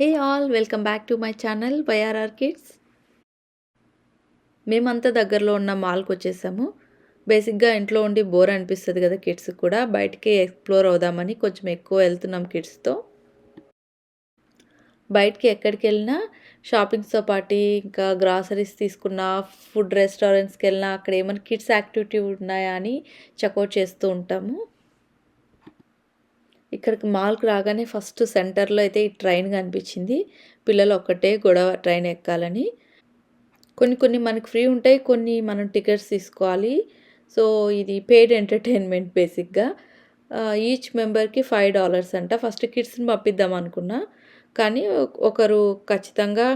Hey all welcome back to my channel వైఆర్ఆర్ kids. మేమంతా దగ్గరలో ఉన్న మాల్కి వచ్చేసాము. బేసిక్గా ఇంట్లో ఉండి బోర్ అనిపిస్తుంది కదా కిడ్స్కి కూడా, బయటికి ఎక్స్ప్లోర్ అవుదామని కొంచెం ఎక్కువ వెళ్తున్నాం కిడ్స్తో. బయటికి ఎక్కడికి వెళ్ళినా షాపింగ్స్తో పాటు ఇంకా గ్రాసరీస్ తీసుకున్నా, ఫుడ్ రెస్టారెంట్స్కి వెళ్ళినా అక్కడ ఏమైనా కిడ్స్ యాక్టివిటీ ఉన్నాయా అని చెక్అవుట్ చేస్తూ ఉంటాము. ఇక్కడికి మాల్కి రాగానే ఫస్ట్ సెంటర్లో అయితే ఈ ట్రైన్ కనిపించింది. పిల్లలు ఒక్కటే గొడవ ట్రైన్ ఎక్కాలని. కొన్ని మనకి ఫ్రీ ఉంటాయి, కొన్ని మనం టికెట్స్ తీసుకోవాలి. సో ఇది పెయిడ్ ఎంటర్టైన్మెంట్ బేసిక్గా. ఈచ్ మెంబర్కి $5 అంట. ఫస్ట్ కిడ్స్ని పంపిద్దాం అనుకున్నా, కానీ ఒకరు ఖచ్చితంగా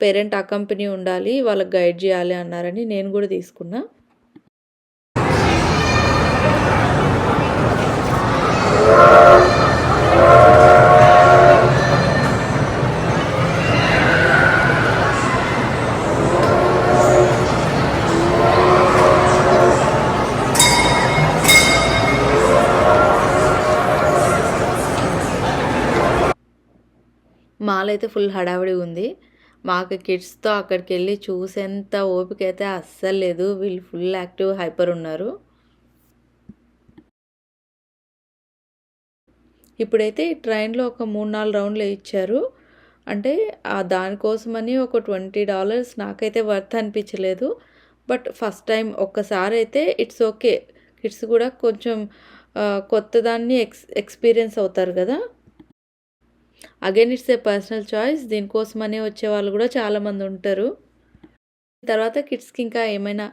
పేరెంట్ అకంపెనీ ఉండాలి, వాళ్ళకి గైడ్ చేయాలి అన్నారని నేను కూడా తీసుకున్నా. మాల్ అయితే ఫుల్ హడావిడి ఉంది. మాకు కిడ్స్తో అక్కడికి వెళ్ళి చూసేంత ఓపిక అయితే అస్సలు లేదు. వీళ్ళు ఫుల్ యాక్టివ్ హైపర్ ఉన్నారు. ఇప్పుడైతే ఈ ట్రైన్లో ఒక 3-4 రౌండ్లు ఇచ్చారు. అంటే దానికోసమని ఒక $20 నాకైతే వర్త్ అనిపించలేదు. బట్ ఫస్ట్ టైం ఒక్కసారి అయితే ఇట్స్ ఓకే. కిడ్స్ కూడా కొంచెం కొత్తదాన్ని ఎక్స్పీరియన్స్ అవుతారు కదా. Again it's a personal choice. దీనికోసమనే వచ్చే వాళ్ళు కూడా చాలామంది ఉంటారు. తర్వాత కిడ్స్కి ఇంకా ఏమైనా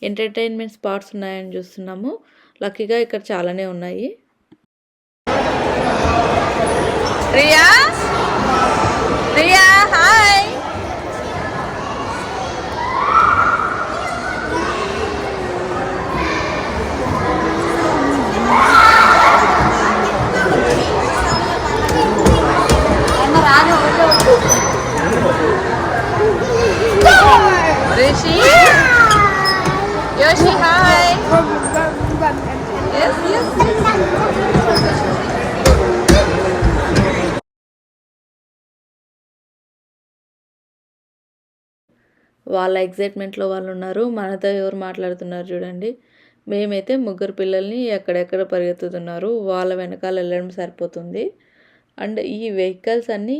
ఎంటర్టైన్మెంట్ స్పాట్స్ ఉన్నాయని చూస్తున్నాము. లక్కీగా ఇక్కడ చాలానే ఉన్నాయి. రియా రియా హాయ్. రిషి యోషి హాయ్. ఎస్ ఎస్ వాళ్ళ ఎగ్జైట్మెంట్లో వాళ్ళు ఉన్నారు. మనతో ఎవరు మాట్లాడుతున్నారు చూడండి. మేమైతే ముగ్గురు పిల్లల్ని ఎక్కడెక్కడ పరిగెత్తుతున్నారు, వాళ్ళ వెనకాల వెళ్ళడం సరిపోతుంది. అండ్ ఈ వెహికల్స్ అన్నీ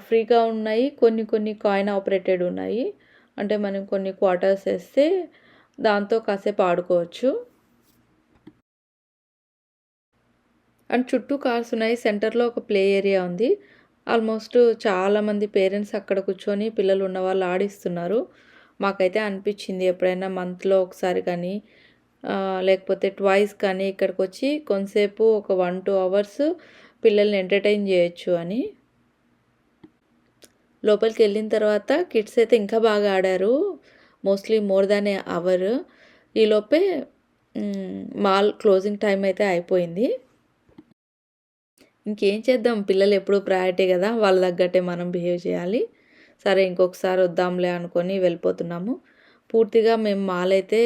ఫ్రీగా ఉన్నాయి. కొన్ని కాయిన్ ఆపరేటెడ్ ఉన్నాయి. అంటే మనం కొన్ని క్వార్టర్స్ వేస్తే దాంతో కాసేపు ఆడుకోవచ్చు. అండ్ చుట్టూ కార్స్ ఉన్నాయి. సెంటర్లో ఒక ప్లే ఏరియా ఉంది. ఆల్మోస్ట్ చాలామంది పేరెంట్స్ అక్కడ కూర్చొని పిల్లలు ఉన్న వాళ్ళు ఆడిస్తున్నారు. మాకైతే అనిపించింది ఎప్పుడైనా మంత్లో ఒకసారి కానీ లేకపోతే ట్వైస్ కానీ ఇక్కడికి వచ్చి కొంతసేపు ఒక 1-2 అవర్స్ పిల్లల్ని ఎంటర్టైన్ చేయొచ్చు అని. లోపలికి వెళ్ళిన తర్వాత కిడ్స్ అయితే ఇంకా బాగా ఆడారు. మోస్ట్లీ మోర్ దాన్ ఏ అవర్. ఈలోపే మాల్ క్లోజింగ్ టైం అయితే అయిపోయింది. ఇంకేం చేద్దాం, పిల్లలు ఎప్పుడూ ప్రయారిటీ కదా, వాళ్ళ తగ్గట్టే మనం బిహేవ్ చేయాలి. సరే ఇంకొకసారి వద్దాంలే అనుకొని వెళ్ళిపోతున్నాము. పూర్తిగా మేము మాల్ అయితే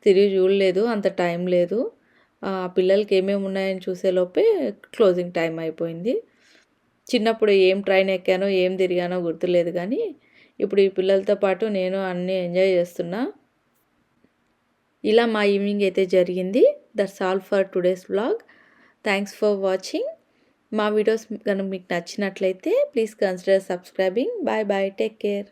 తిరిగి చూడలేదు, అంత టైం లేదు. పిల్లలకి ఏమేమి ఉన్నాయని చూసేలోపే క్లోజింగ్ టైం అయిపోయింది. చిన్నప్పుడు ఏం ట్రైన్ ఎక్కానో ఏం తిరిగానో గుర్తులేదు, కానీ ఇప్పుడు ఈ పిల్లలతో పాటు నేను అన్నీ ఎంజాయ్ చేస్తున్నా. ఇలా మా ఈవినింగ్ అయితే జరిగింది. That's all for today's vlog. Thanks for watching. మా వీడియోస్ కనుక మీకు నచ్చినట్లయితే please consider subscribing. Bye bye, take care.